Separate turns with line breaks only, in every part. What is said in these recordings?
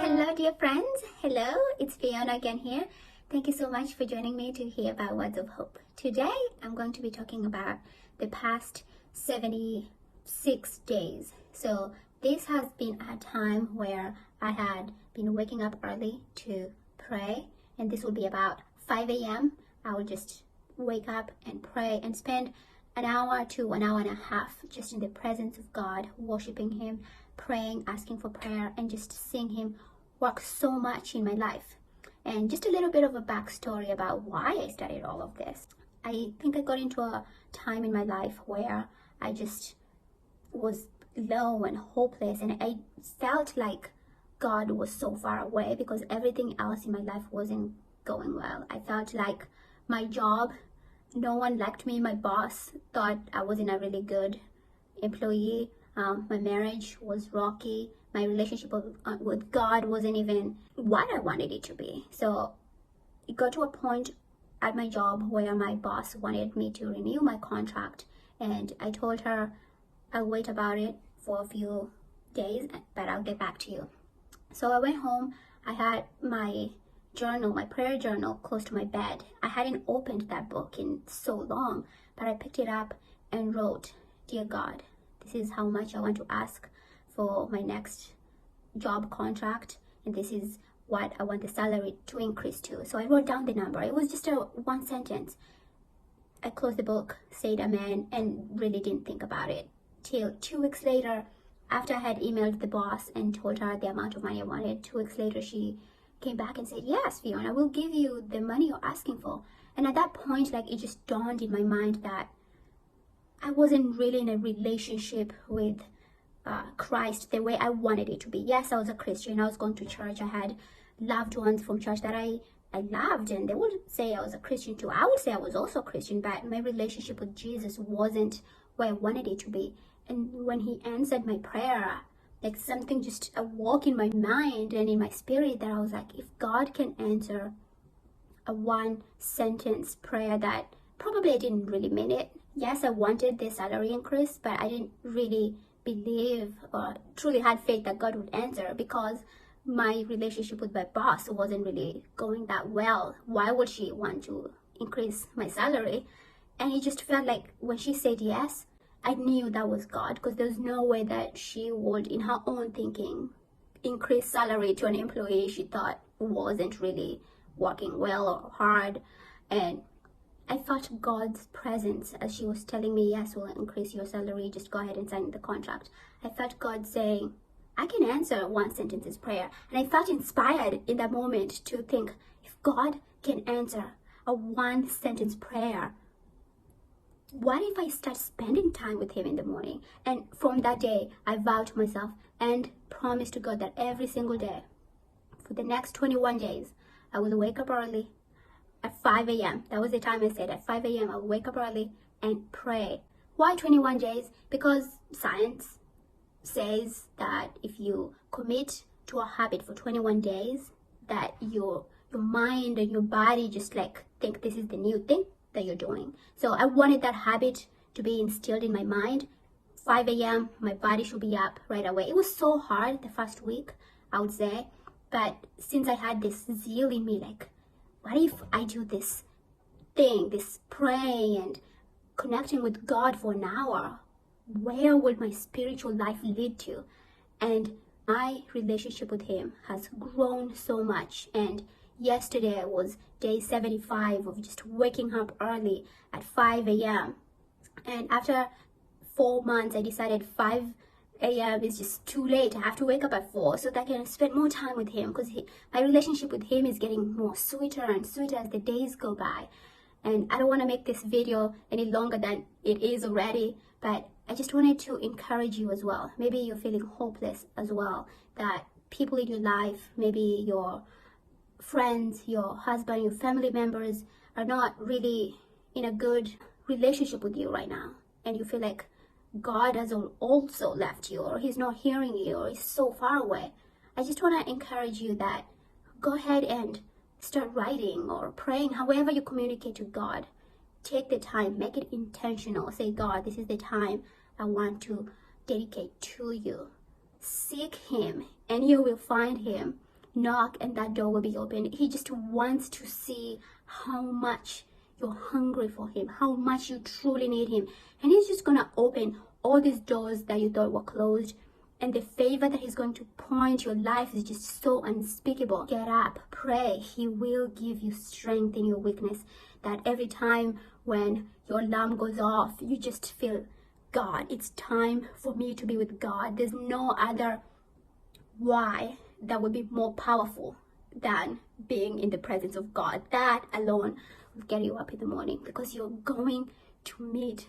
Hello dear friends, hello, it's Fiona again here. Thank you so much for joining me to hear about Words of Hope. Today I'm going to be talking about the past 76 days. So this has been a time where I had been waking up early to pray, and this will be about 5 a.m. I will just wake up and pray and spend an hour to 1 hour and a half just in the presence of God, worshiping Him, praying, asking for prayer, and just seeing Him work so much in my life. And just a little bit of a backstory about why I started all of this. I think I got into a time in my life where I just was low and hopeless, and I felt like God was so far away because everything else in my life wasn't going well. I felt like my job, no one liked me. My boss thought I wasn't a really good employee. My marriage was rocky. My relationship with God wasn't even what I wanted it to be. So it got to a point at my job where my boss wanted me to renew my contract, and I told her I'll wait about it for a few days, but I'll get back to you. So I went home. I had my journal, my prayer journal, close to my bed. I hadn't opened that book in so long, but I picked it up and wrote, "Dear God, this is how much I want to ask for my next job contract, and this is what I want the salary to increase to." So I wrote down the number. It was just one sentence. I closed the book, said amen, and really didn't think about it till 2 weeks later, after I had emailed the boss and told her the amount of money I wanted. 2 weeks later, she came back and said, "Yes, Fiona, we'll give you the money you're asking for." And at that point, like, it just dawned in my mind that I wasn't really in a relationship with Christ the way I wanted it to be. Yes, I was a Christian. I was going to church. I had loved ones from church that I loved, and they would say I was a Christian too. I would say I was also a Christian, but my relationship with Jesus wasn't where I wanted it to be. And when He answered my prayer, like, something just awoke in my mind and in my spirit that I was like, if God can answer a one sentence prayer that probably I didn't really mean it. Yes, I wanted the salary increase, but I didn't really believe or truly had faith that God would answer because my relationship with my boss wasn't really going that well. Why would she want to increase my salary? And it just felt like when she said yes, I knew that was God, because there's no way that she would, in her own thinking, increase salary to an employee she thought wasn't really working well or hard. And I felt God's presence as she was telling me, "Yes, we'll increase your salary, just go ahead and sign the contract." I felt God saying, I can answer one sentence's prayer. And I felt inspired in that moment to think, if God can answer a one sentence prayer, what if I start spending time with Him in the morning? And from that day, I vowed to myself and promised to God that every single day, for the next 21 days, I will wake up early at 5 a.m. That was the time I said. At 5 a.m. I'll wake up early and pray. Why 21 days? Because science says that if you commit to a habit for 21 days, that your mind and your body just like think this is the new thing that you're doing. So I wanted that habit to be instilled in my mind. 5 a.m. my body should be up right away. It was so hard the first week, I would say, but since I had this zeal in me, like, what if I do this thing, this praying and connecting with God for an hour? Where would my spiritual life lead to? And my relationship with Him has grown so much. And yesterday was day 75 of just waking up early at 5 a.m. And after 4 months, I decided 5 a.m. is just too late. I have to wake up at 4 so that I can spend more time with Him, because my relationship with Him is getting more sweeter and sweeter as the days go by. And I don't want to make this video any longer than it is already, but I just wanted to encourage you as well. Maybe you're feeling hopeless as well, that people in your life, maybe your friends, your husband, your family members are not really in a good relationship with you right now, and you feel like God has also left you, or He's not hearing you, or He's so far away. I just want to encourage you that go ahead and start writing or praying, however you communicate to God. Take the time, make it intentional. Say, "God, this is the time I want to dedicate to you." Seek Him and you will find Him. knock and that door will be open. He just wants to see how much you're hungry for him, how much you truly need him. And he's just gonna open all these doors that you thought were closed. And the favor that he's going to pour into your life is just so unspeakable. Get up, pray. He will give you strength in your weakness. That every time when your alarm goes off, you just feel, God, it's time for me to be with God. There's no other why that would be more powerful than being in the presence of God. That alone will get you up in the morning, because you're going to meet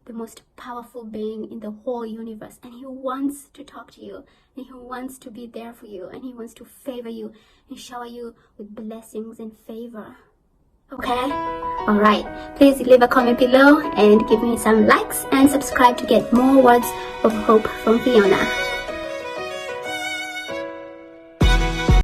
the most powerful being in the whole universe, and he wants to talk to you, and he wants to be there for you, and he wants to favor you and shower you with blessings and favor. Okay? Alright, please leave a comment below and give me some likes and subscribe to get more words of hope from Fiona.